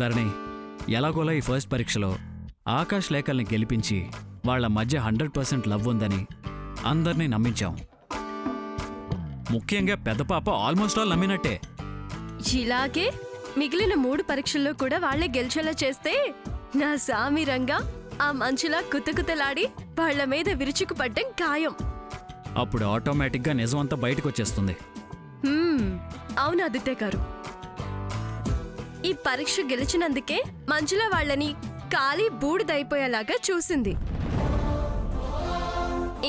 ధరణి, ఎలాగోలా ఈ ఫస్ట్ పరీక్షలో ఆకాష్ లేఖల్ని గెలిపించి వాళ్ల మధ్య 100% లవ్ ఉందని అందర్నీ నమ్మించాం. ముఖ్యంగా పెద్ద పాప ఆల్మోస్ట్ ఆల్ నమ్మినట్టే. ఇలాగే మిగిలిన 3 పరీక్షల్లో కూడా వాళ్లే గెలిచేలా చేస్తే నా సామిరంగా ఆ మంచులా కుతకుతలాడి వాళ్ల మీద విరుచుకుపడ్డం ఖాయం. అప్పుడు ఆటోమేటిక్గా నిజమంతా బయటకొచ్చేస్తుంది. అవును ఆదిత్య గారు, ఈ పరీక్ష గెలిచినందుకే మంజుల వాళ్ళని ఖాళీ బూడిదైపోయేలాగా చూసింది.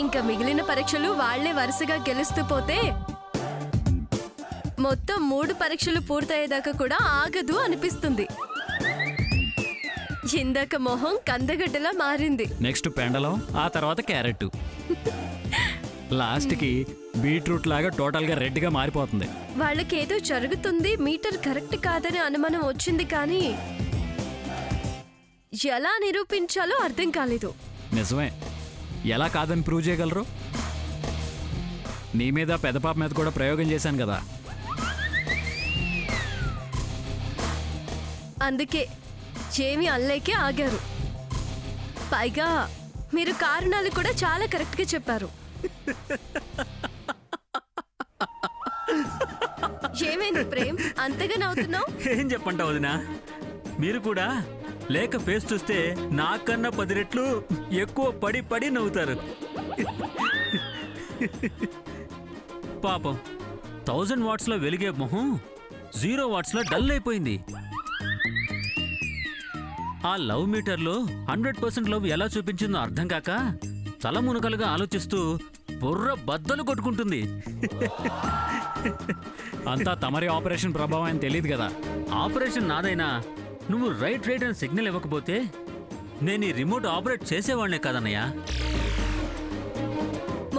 ఇంకా మిగిలిన పరీక్షలు వాళ్లే వరుసగా గెలుస్తూ పోతే మొత్తం 3 పరీక్షలు పూర్తయ్యేదాకా కూడా ఆగదు అనిపిస్తుంది. ఇందాక మొహం కందగడ్డలా మారింది. నెక్స్ట్ పెండలం, ఆ తర్వాత క్యారెట్, లాస్ట్కి బీట్రూట్ లాగా టోటల్గా రెడ్గా మారిపోతుంది. వాళ్ళకేదో జరుగుతుంది, మీటర్ కరెక్ట్ కాదని అనుమానం వచ్చింది, కానీ ఎలా నిరూపించాలో అర్థం కాలేదు. నిజమే, ఎలా కాదని ప్రూవ్ చేయగలరు? నీ మీద పెద్ద పాప మీద కూడా ప్రయోగం చేశాను కదా. అందుకే ఏమీ అనలేకే ఆగారు. పైగా మీరు కారణాలు కూడా చాలా కరెక్ట్గా చెప్పారు. ఏమైంది ప్రేమ్, అంతగా నవ్వుతున్నావు? ఏం చెప్పంటావు వదినా, మీరు కూడా లేక ఫేస్ చూస్తే నాకన్నా 10 రెట్లు ఎక్కువ పడి పడి నవ్వుతారు. పాపం 1000 వాట్స్లో వెలిగే మొహం 0 వాట్స్లో డల్ అయిపోయింది. ఆ లవ్ మీటర్లో 100% లవ్ ఎలా చూపించిందో అర్థం కాక తలమునకలుగా ఆలోచిస్తూ బుర్ర బద్దలు కొట్టుకుంటుంది. అంతా తమరి ఆపరేషన్ ప్రభావం అని తెలియదు కదా. ఆపరేషన్ నాదైనా నువ్వు రైట్ అని సిగ్నల్ ఇవ్వకపోతే నేను ఈ రిమోట్ ఆపరేట్ చేసేవాళ్నే కదన్నయ్యా.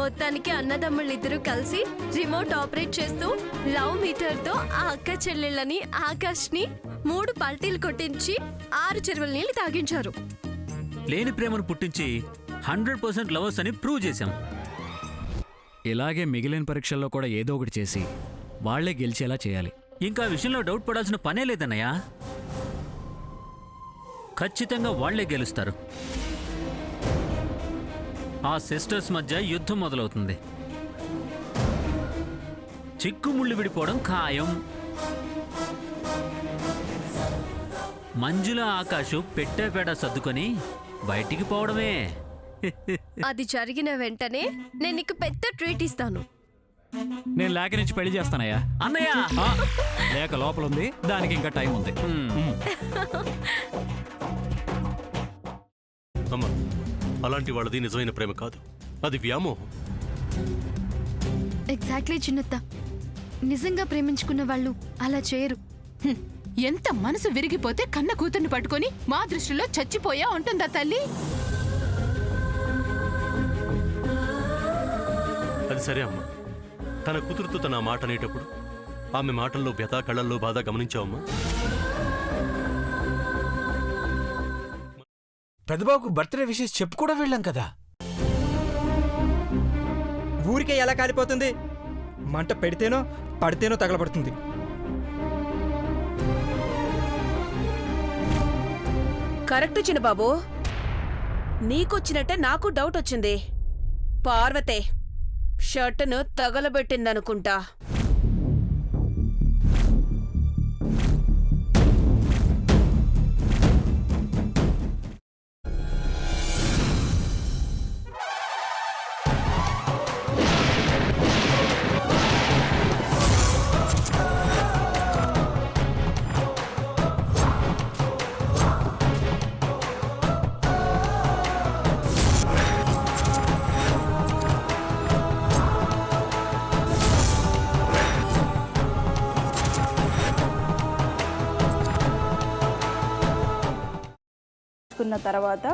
మొత్తానికి అన్నదమ్ముళ్ళిద్దరూ కలిసి రిమోట్ ఆపరేట్ చేస్తూ లవ్ మీటర్ తో ఆ అక్క చెల్లెళ్ళని ఆకాష్ని 3 పల్టీలు కొట్టించి 6 చెరువుల నీళ్లు తాగించారు. లేని ప్రేమను పుట్టించి 100% లవర్స్ అని ప్రూవ్ చేశాం. ఇలాగే మిగిలిన పరీక్షల్లో కూడా ఏదో ఒకటి చేసి వాళ్లే గెలిచేలా చేయాలి. ఇంకా విషయంలో డౌట్ పడాల్సిన పనే లేదన్నయ్యా. ఖచ్చితంగా వాళ్లే గెలుస్తారు. ఆ సిస్టర్స్ మధ్య యుద్ధం మొదలవుతుంది. చిక్కుముళ్ళు విడిపోవడం ఖాయం. మంజుల ఆకాశు పెట్టేపేట సర్దుకొని బయటికి పోవడమే. అది జరిగిన వెంటనే నేను నీకు పెద్ద ట్రీట్ ఇస్తాను. నేను లేఖ నుంచి పెళ్లి చేస్తానయ్యా. అన్నయ్య, లేఖ లోపల ఉంది, దానికి ఇంకా టైం ఉంది. అమ్మా, అలాంటి వాళ్ళది నిజమైన ప్రేమ కాదు, అది వ్యామోహం. ఎగ్జాక్ట్లీ చిన్నత్త, నిజంగా ప్రేమించుకున్న వాళ్ళు అలా చేయరు. ఎంత మనసు విరిగిపోతే కన్న కూతుర్ని పట్టుకొని మా దృష్టిలో చచ్చిపోయా ఉంటుందా తల్లి? అది సరే అమ్మా, తన కూతురుతో తన మాట అనేటప్పుడు ఆమె మాటల్లో వ్యథ, కళ్ళల్లో బాధ గమనించావమ్మా? పెద్దబాబుకు బర్త్డే విషెస్ చెప్పు కూడా వెళ్ళాం కదా. ఊరికే ఎలా కాలిపోతుంది? మంట పెడితేనో పడితేనో తగలబడుతుంది. కరెక్ట్ చిన్నబాబు, నీకొచ్చినట్టే నాకు డౌట్ వచ్చింది. పార్వతే షర్టును తగలబెట్టిందనుకుంటా. తర్వాత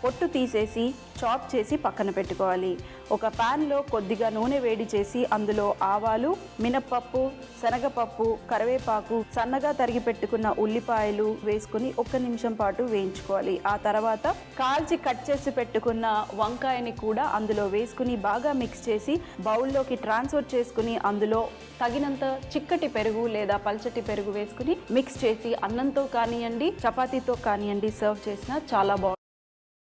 పొట్టు తీసేసి చాప్ చేసి పక్కన పెట్టుకోవాలి. ఒక ప్యాన్లో కొద్దిగా నూనె వేడి చేసి అందులో ఆవాలు, మినప్పప్పు, శనగపప్పు, కరివేపాకు, సన్నగా తరిగి పెట్టుకున్న ఉల్లిపాయలు వేసుకుని 1 నిమిషం పాటు వేయించుకోవాలి. ఆ తర్వాత కాల్చి కట్ చేసి పెట్టుకున్న వంకాయని కూడా అందులో వేసుకుని బాగా మిక్స్ చేసి బౌల్లోకి ట్రాన్స్ఫర్ చేసుకుని అందులో తగినంత చిక్కటి పెరుగు లేదా పల్చటి పెరుగు వేసుకుని మిక్స్ చేసి అన్నంతో కానివ్వండి, చపాతీతో కానివ్వండి సర్వ్ చేసినా చాలా బాగుంటుంది.